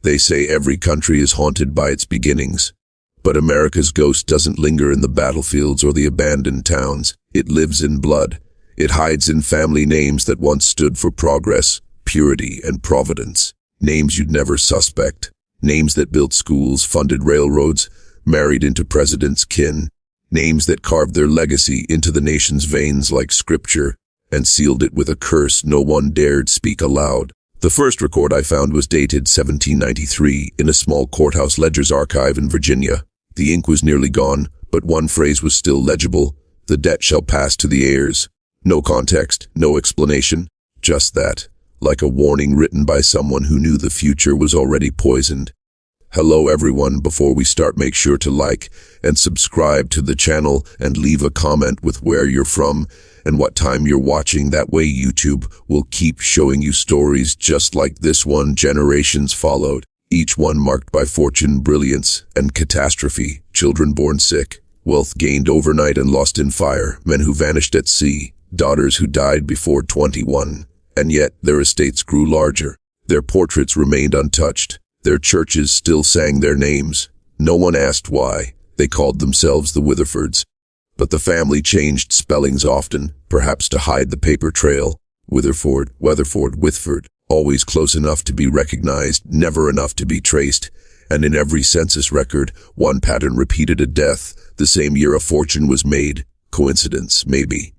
They say every country is haunted by its beginnings. But America's ghost doesn't linger in the battlefields or the abandoned towns. It lives in blood. It hides in family names that once stood for progress, purity, and providence. Names you'd never suspect. Names that built schools, funded railroads, married into presidents' kin. Names that carved their legacy into the nation's veins like scripture and sealed it with a curse no one dared speak aloud. The first record I found was dated 1793 in a small courthouse ledger's archive in Virginia. The ink was nearly gone, but one phrase was still legible. The debt shall pass to the heirs. No context, no explanation, just that, like a warning written by someone who knew the future was already poisoned. Hello everyone, before we start make sure to like and subscribe to the channel and leave a comment with where you're from and what time you're watching. That way YouTube will keep showing you stories just like this one. Generations followed, each one marked by fortune, brilliance, and catastrophe. Children born sick, wealth gained overnight and lost in fire, men who vanished at sea, daughters who died before 21, and yet their estates grew larger. Their portraits remained untouched. Their churches still sang their names. No one asked why. They called themselves the Witherfords. But the family changed spellings often, perhaps to hide the paper trail. Witherford, Weatherford, Witherford, always close enough to be recognized, never enough to be traced. And in every census record, one pattern repeated: a death, the same year a fortune was made. Coincidence, maybe.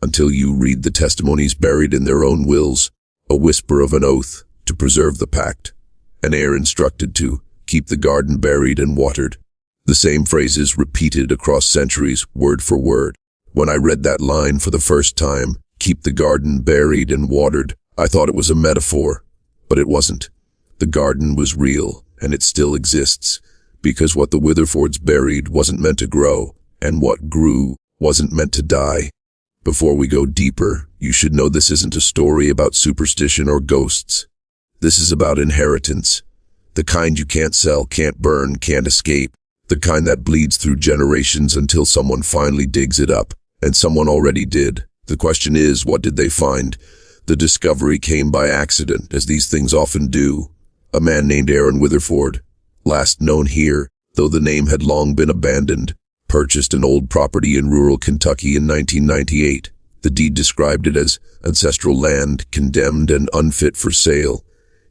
Until you read the testimonies buried in their own wills, a whisper of an oath to preserve the pact. An heir instructed to keep the garden buried and watered. The same phrases repeated across centuries, word for word. When I read that line for the first time, keep the garden buried and watered, I thought it was a metaphor, but it wasn't. The garden was real, and it still exists, because what the Witherfords buried wasn't meant to grow, and what grew wasn't meant to die. Before we go deeper, you should know this isn't a story about superstition or ghosts. This is about inheritance. The kind you can't sell, can't burn, can't escape. The kind that bleeds through generations until someone finally digs it up. And someone already did. The question is, what did they find? The discovery came by accident, as these things often do. A man named Aaron Witherford, last known here, though the name had long been abandoned, purchased an old property in rural Kentucky in 1998. The deed described it as ancestral land, condemned and unfit for sale.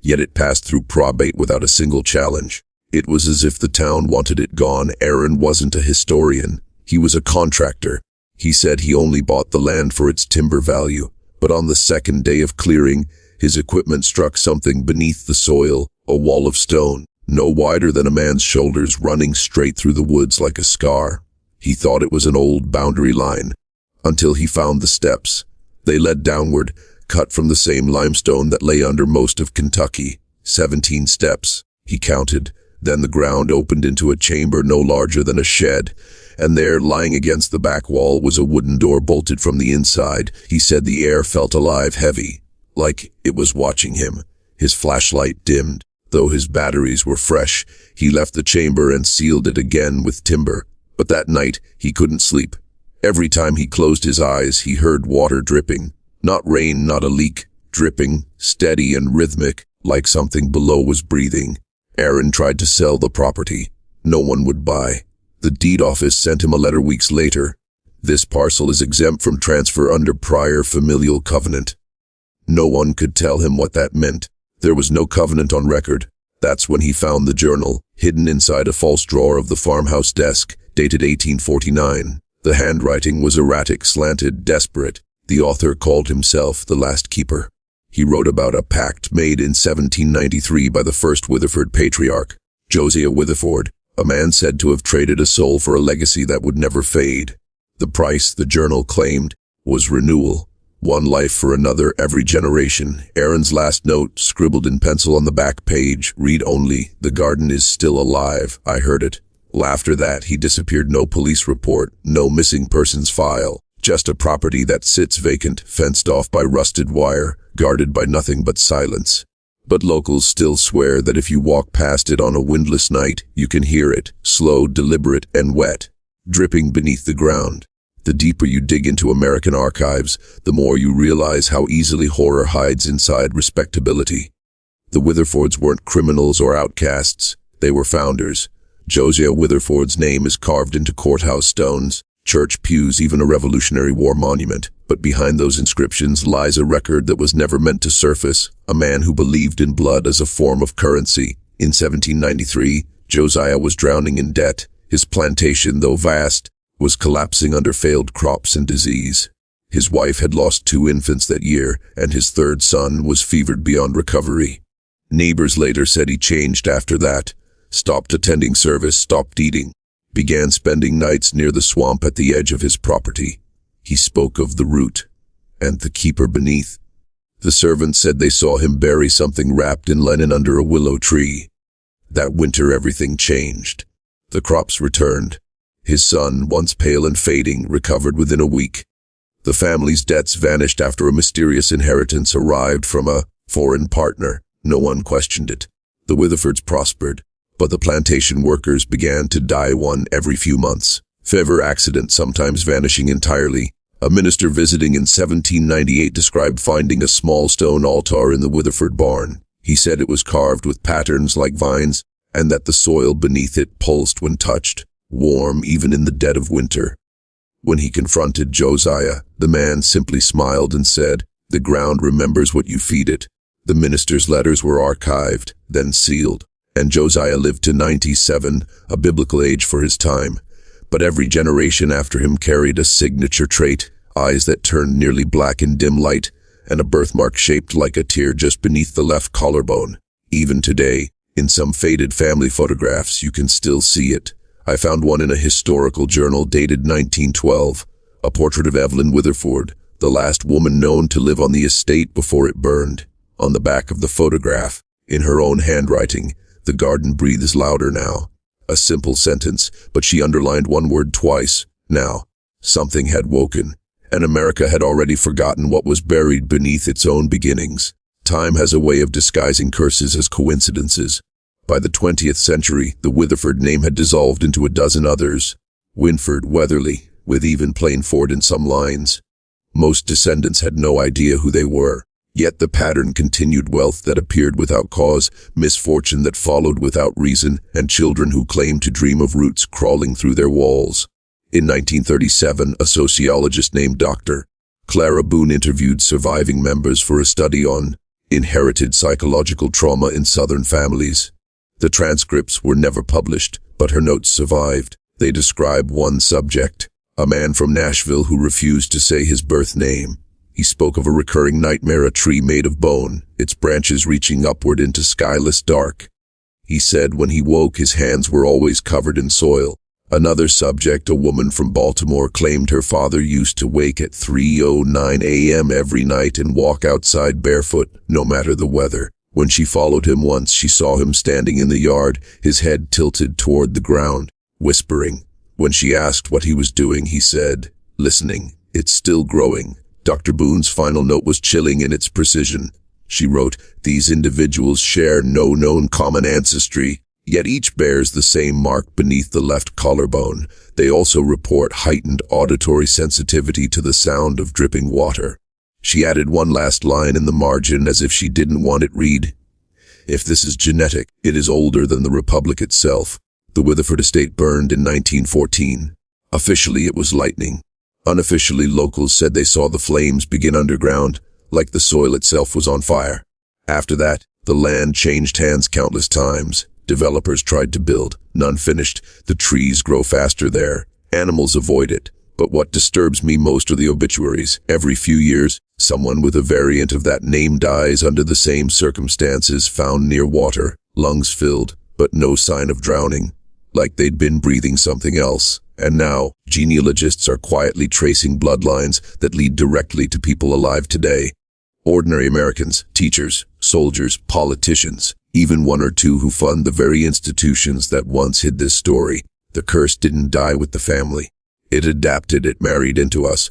Yet it passed through probate without a single challenge. It was as if the town wanted it gone. Aaron wasn't a historian. He was a contractor. He said he only bought the land for its timber value. But on the second day of clearing, his equipment struck something beneath the soil, a wall of stone, no wider than a man's shoulders, running straight through the woods like a scar. He thought it was an old boundary line, until he found the steps. They led downward, cut from the same limestone that lay under most of Kentucky. 17 steps, he counted. Then the ground opened into a chamber no larger than a shed, and there, lying against the back wall, was a wooden door bolted from the inside. He said the air felt alive, heavy, like it was watching him. His flashlight dimmed. Though his batteries were fresh, he left the chamber and sealed it again with timber. But that night, he couldn't sleep. Every time he closed his eyes, he heard water dripping. Not rain, not a leak, dripping, steady and rhythmic, like something below was breathing. Aaron tried to sell the property. No one would buy. The deed office sent him a letter weeks later. This parcel is exempt from transfer under prior familial covenant. No one could tell him what that meant. There was no covenant on record. That's when he found the journal, hidden inside a false drawer of the farmhouse desk, dated 1849. The handwriting was erratic, slanted, desperate. The author called himself the Last Keeper. He wrote about a pact made in 1793 by the first Witherford patriarch, Josiah Witherford, a man said to have traded a soul for a legacy that would never fade. The price, the journal claimed, was renewal. One life for another, every generation. Aaron's last note, scribbled in pencil on the back page, read only, "The garden is still alive, I heard it." After that, he disappeared. No police report, no missing persons file. Just a property that sits vacant, fenced off by rusted wire, guarded by nothing but silence. But locals still swear that if you walk past it on a windless night, you can hear it, slow, deliberate, and wet, dripping beneath the ground. The deeper you dig into American archives, the more you realize how easily horror hides inside respectability. The Witherfords weren't criminals or outcasts. They were founders. Josiah Witherford's name is carved into courthouse stones, church pews, even a Revolutionary War monument. But behind those inscriptions lies a record that was never meant to surface, a man who believed in blood as a form of currency. In 1793, Josiah was drowning in debt. His plantation, though vast, was collapsing under failed crops and disease. His wife had lost 2 infants that year, and his 3rd son was fevered beyond recovery. Neighbors later said he changed after that, stopped attending service, stopped eating, began spending nights near the swamp at the edge of his property. He spoke of the root and the keeper beneath. The servants said they saw him bury something wrapped in linen under a willow tree. That winter everything changed. The crops returned. His son, once pale and fading, recovered within a week. The family's debts vanished after a mysterious inheritance arrived from a foreign partner. No one questioned it. The Witherfords prospered, but the plantation workers began to die one every few months. Fever accidents, sometimes vanishing entirely. A minister visiting in 1798 described finding a small stone altar in the Witherford barn. He said it was carved with patterns like vines, and that the soil beneath it pulsed when touched, warm even in the dead of winter. When he confronted Josiah, the man simply smiled and said, "The ground remembers what you feed it." The minister's letters were archived, then sealed, and Josiah lived to 97, a biblical age for his time. But every generation after him carried a signature trait, eyes that turned nearly black in dim light, and a birthmark shaped like a tear just beneath the left collarbone. Even today, in some faded family photographs, you can still see it. I found one in a historical journal dated 1912, a portrait of Evelyn Witherford, the last woman known to live on the estate before it burned. On the back of the photograph, in her own handwriting, "The garden breathes louder now." A simple sentence, but she underlined one word twice. Now, something had woken, and America had already forgotten what was buried beneath its own beginnings. Time has a way of disguising curses as coincidences. By the 20th century, the Witherford name had dissolved into a dozen others. Winford, Weatherly, with even Plainford in some lines. Most descendants had no idea who they were. Yet the pattern continued: wealth that appeared without cause, misfortune that followed without reason, and children who claimed to dream of roots crawling through their walls. In 1937, a sociologist named Dr. Clara Boone interviewed surviving members for a study on inherited psychological trauma in Southern families. The transcripts were never published, but her notes survived. They describe one subject, a man from Nashville who refused to say his birth name. He spoke of a recurring nightmare, a tree made of bone, its branches reaching upward into skyless dark. He said when he woke, his hands were always covered in soil. Another subject, a woman from Baltimore, claimed her father used to wake at 3:09 a.m. every night and walk outside barefoot, no matter the weather. When she followed him once, she saw him standing in the yard, his head tilted toward the ground, whispering. When she asked what he was doing, he said, "Listening. It's still growing." Dr. Boone's final note was chilling in its precision. She wrote, "These individuals share no known common ancestry, yet each bears the same mark beneath the left collarbone. They also report heightened auditory sensitivity to the sound of dripping water." She added one last line in the margin as if she didn't want it read. "If this is genetic, it is older than the Republic itself." The Witherford estate burned in 1914. Officially, it was lightning. Unofficially, locals said they saw the flames begin underground, like the soil itself was on fire. After that, the land changed hands countless times. Developers tried to build, none finished. The trees grow faster there. Animals avoid it. But what disturbs me most are the obituaries. Every few years, someone with a variant of that name dies under the same circumstances, found near water, lungs filled, but no sign of drowning, like they'd been breathing something else. And now, genealogists are quietly tracing bloodlines that lead directly to people alive today. Ordinary Americans, teachers, soldiers, politicians, even one or two who fund the very institutions that once hid this story. The curse didn't die with the family. It adapted, it married into us.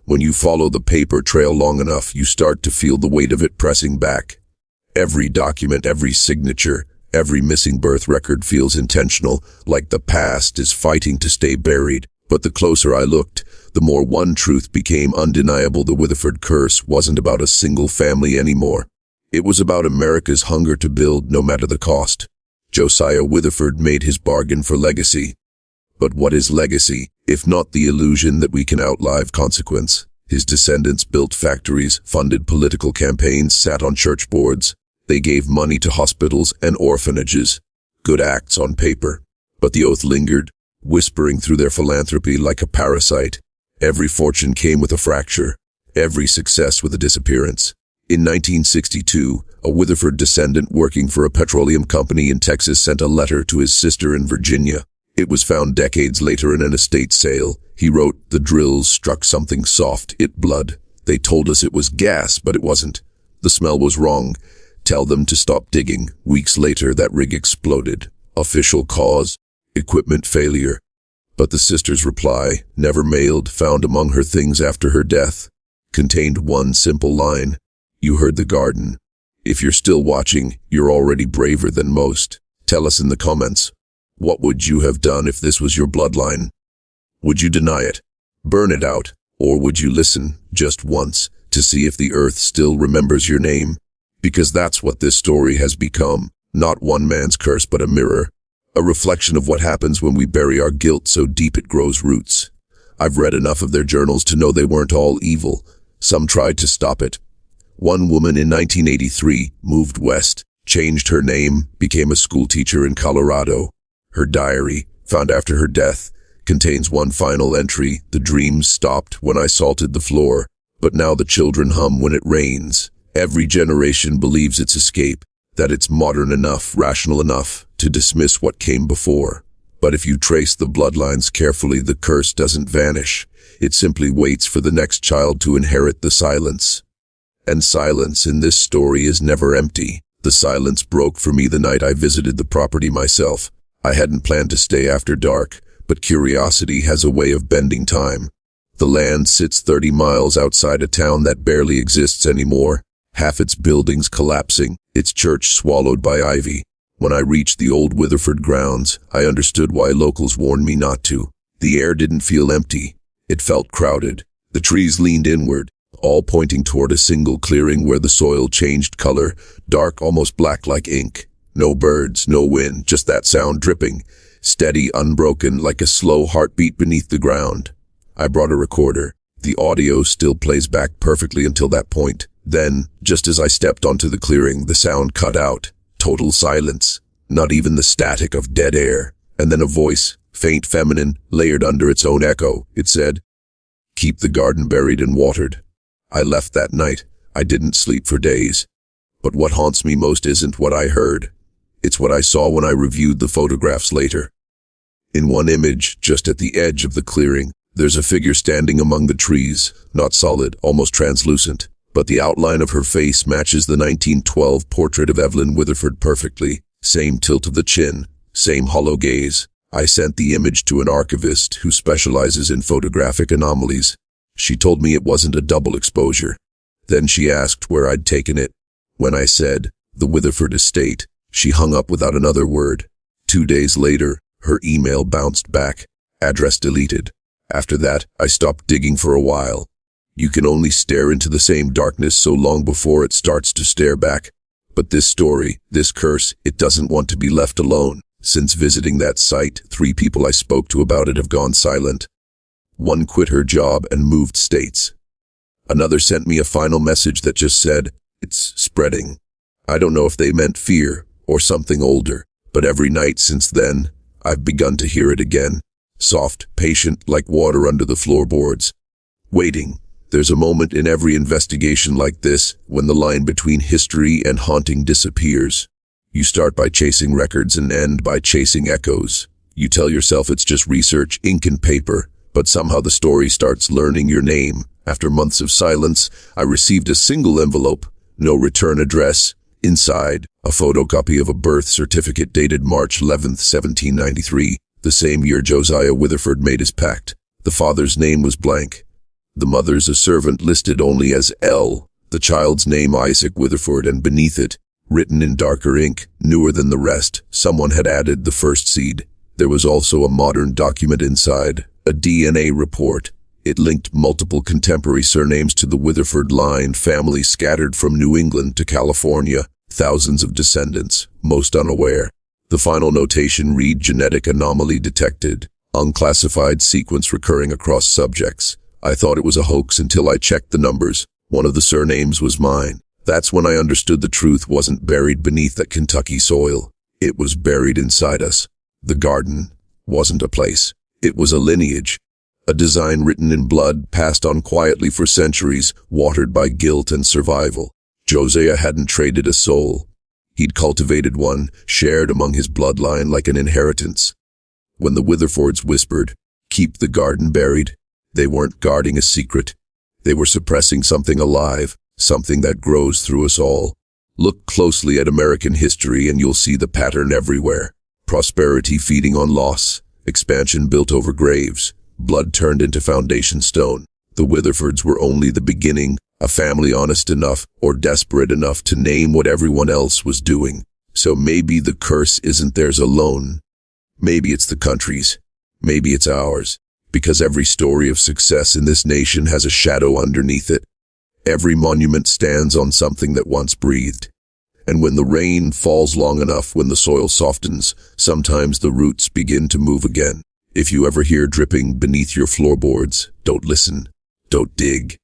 When you follow the paper trail long enough, you start to feel the weight of it pressing back. Every document, every signature, every missing birth record feels intentional, like the past is fighting to stay buried. But the closer I looked, the more one truth became undeniable: the Witherford curse wasn't about a single family anymore. It was about America's hunger to build no matter the cost. Josiah Witherford made his bargain for legacy. But what is legacy, if not the illusion that we can outlive consequence? His descendants built factories, funded political campaigns, sat on church boards. They gave money to hospitals and orphanages. Good acts on paper. But the oath lingered, whispering through their philanthropy like a parasite. Every fortune came with a fracture. Every success with a disappearance. In 1962, a Witherford descendant working for a petroleum company in Texas sent a letter to his sister in Virginia. It was found decades later in an estate sale. He wrote, "The drills struck something soft, it blood. They told us it was gas, but it wasn't. The smell was wrong. Tell them to stop digging." Weeks later, that rig exploded. Official cause: equipment failure. But the sister's reply, never mailed, found among her things after her death, contained one simple line: "You heard the garden. If you're still watching, you're already braver than most." Tell us in the comments. What would you have done if this was your bloodline? Would you deny it, burn it out, or would you listen, just once, to see if the earth still remembers your name? Because that's what this story has become, not one man's curse but a mirror, a reflection of what happens when we bury our guilt so deep it grows roots. I've read enough of their journals to know they weren't all evil. Some tried to stop it. One woman in 1983 moved west, changed her name, became a schoolteacher in Colorado. Her diary, found after her death, contains one final entry: "The dreams stopped when I salted the floor, but now the children hum when it rains." Every generation believes its escape, that it's modern enough, rational enough, to dismiss what came before. But if you trace the bloodlines carefully, the curse doesn't vanish. It simply waits for the next child to inherit the silence. And silence in this story is never empty. The silence broke for me the night I visited the property myself. I hadn't planned to stay after dark, but curiosity has a way of bending time. The land sits 30 miles outside a town that barely exists anymore, half its buildings collapsing, its church swallowed by ivy. When I reached the old Witherford grounds, I understood why locals warned me not to. The air didn't feel empty. It felt crowded. The trees leaned inward, all pointing toward a single clearing where the soil changed color, dark, almost black like ink. No birds, no wind, just that sound dripping, steady, unbroken, like a slow heartbeat beneath the ground. I brought a recorder. The audio still plays back perfectly until that point. Then, just as I stepped onto the clearing, the sound cut out. Total silence. Not even the static of dead air. And then a voice, faint, feminine, layered under its own echo. It said, "Keep the garden buried and watered." I left that night. I didn't sleep for days. But what haunts me most isn't what I heard. It's what I saw when I reviewed the photographs later. In one image, just at the edge of the clearing, there's a figure standing among the trees, not solid, almost translucent, but the outline of her face matches the 1912 portrait of Evelyn Witherford perfectly. Same tilt of the chin, same hollow gaze. I sent the image to an archivist who specializes in photographic anomalies. She told me it wasn't a double exposure. Then she asked where I'd taken it. When I said, "The Witherford estate," she hung up without another word. 2 days later, her email bounced back, address deleted. After that, I stopped digging for a while. You can only stare into the same darkness so long before it starts to stare back. But this story, this curse, it doesn't want to be left alone. Since visiting that site, 3 people I spoke to about it have gone silent. One quit her job and moved states. Another sent me a final message that just said, "It's spreading." I don't know if they meant fear or something older, but every night since then, I've begun to hear it again. Soft, patient, like water under the floorboards. Waiting. There's a moment in every investigation like this when the line between history and haunting disappears. You start by chasing records and end by chasing echoes. You tell yourself it's just research, ink and paper, but somehow the story starts learning your name. After months of silence, I received a single envelope, no return address. Inside, a photocopy of a birth certificate dated March 11th, 1793, the same year Josiah Witherford made his pact. The father's name was blank. The mother's a servant listed only as L. The child's name Isaac Witherford, and beneath it, written in darker ink, newer than the rest, someone had added the first seed. There was also a modern document inside, a DNA report. It linked multiple contemporary surnames to the Witherford line, families scattered from New England to California, thousands of descendants, most unaware. The final notation read genetic anomaly detected, unclassified sequence recurring across subjects. I thought it was a hoax until I checked the numbers. One of the surnames was mine. That's when I understood the truth wasn't buried beneath that Kentucky soil. It was buried inside us. The garden wasn't a place. It was a lineage. A design written in blood, passed on quietly for centuries, watered by guilt and survival. Josiah hadn't traded a soul. He'd cultivated one, shared among his bloodline like an inheritance. When the Witherfords whispered, "Keep the garden buried," they weren't guarding a secret. They were suppressing something alive, something that grows through us all. Look closely at American history and you'll see the pattern everywhere. Prosperity feeding on loss, expansion built over graves, blood turned into foundation stone. The Witherfords were only the beginning, a family honest enough or desperate enough to name what everyone else was doing. So maybe the curse isn't theirs alone. Maybe it's the country's. Maybe it's ours. Because every story of success in this nation has a shadow underneath it. Every monument stands on something that once breathed. And when the rain falls long enough, when the soil softens, sometimes the roots begin to move again. If you ever hear dripping beneath your floorboards, don't listen, don't dig,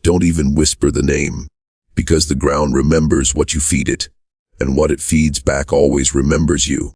don't even whisper the name, because the ground remembers what you feed it, and what it feeds back always remembers you.